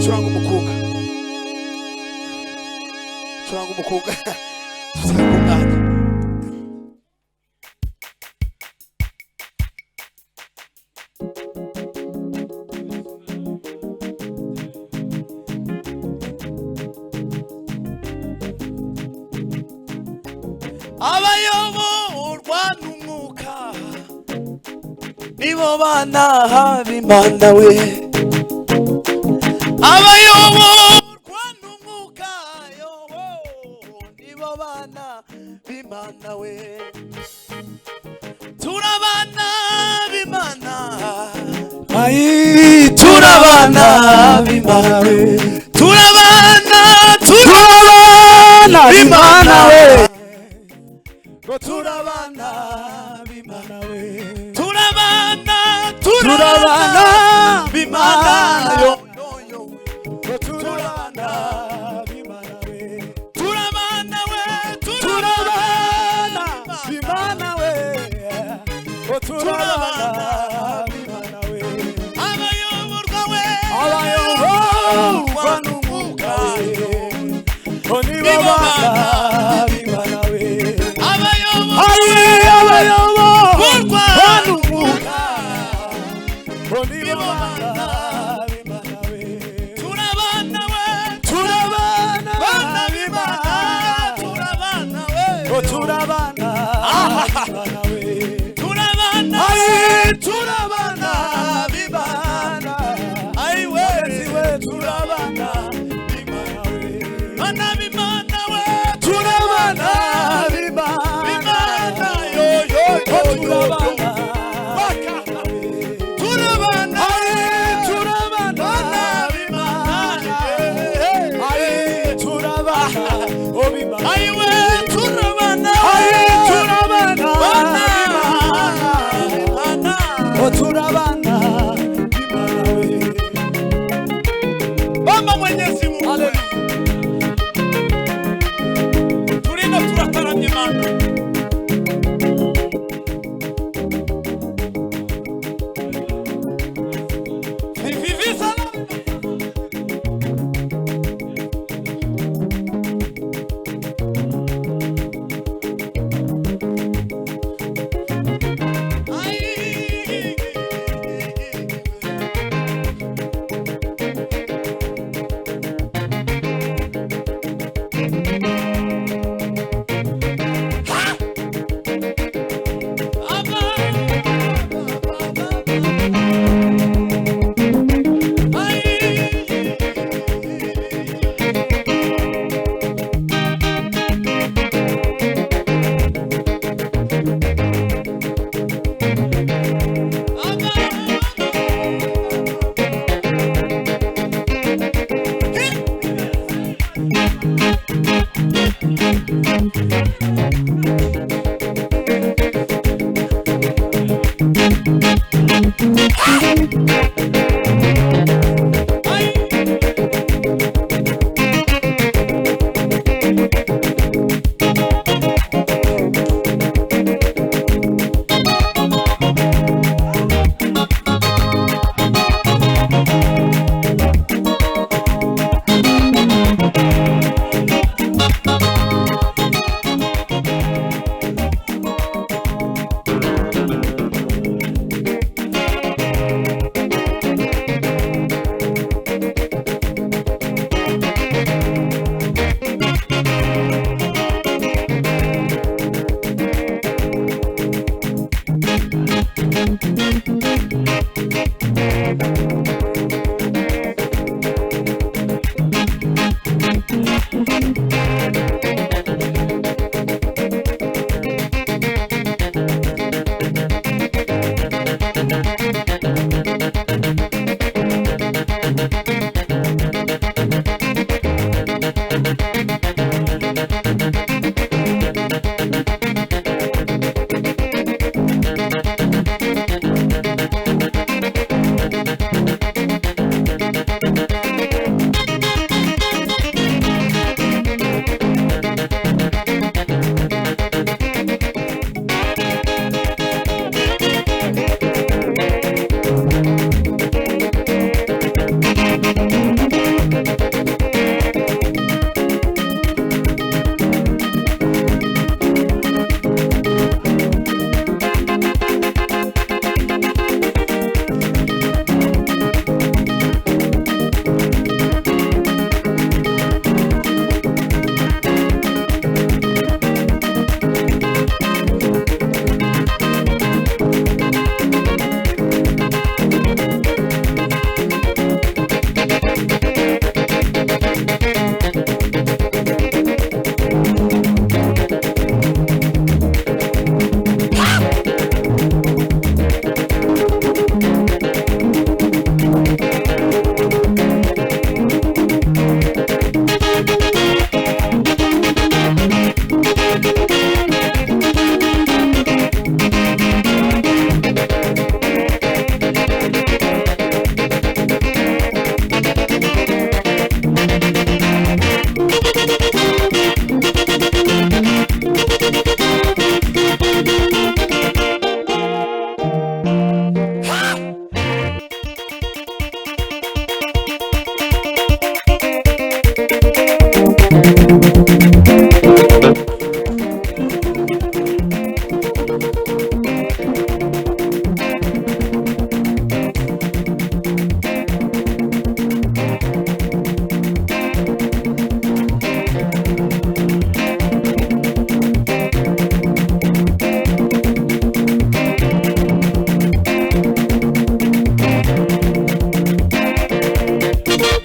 curanga umukunga tuzaye ku mwanya. Abayoborwa n'umwuka nibo bana b'Imana we. Abayoborwa n'umwuka nibo bana b'Imana we. Turabana b'Imana, ayi turabana b'Imana we. Turabana b'Imana we. Turabana b'Imana we. Turabana b'Imana yo. Turabana b'Imana we. Turabana we. Turabana b'Imana we. Turabana b'Imana we. Abayoborwa we. Abayoborwa n'umwuka nibo bana b'Imana we. Abayoborwa n'umwuka nibo bana b'Imana we. Turabana we. Turabana b'Imana. Turabana we. Turabana b'Imana we. Turabana b'Imana. Ayi we turabana b'Imana we. Bana b'Imana we. Turabana b'Imana yo yo yo turabana. Turabana b'Imana. Ayi turabana b'Imana. Ayi we turabana. Ayi turabana b'Imana. Turabana b'Imana we. Baba Mwenyezi Mungu. Haleluya. Turinde turataramye Imana. Vivi sana.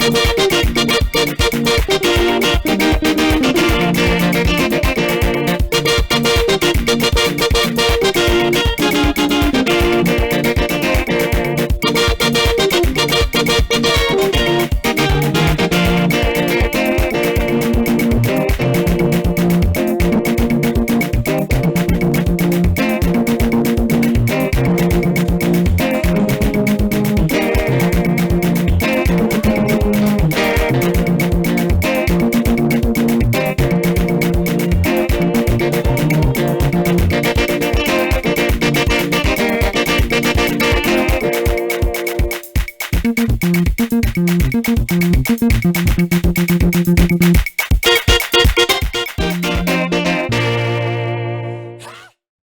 Thank you.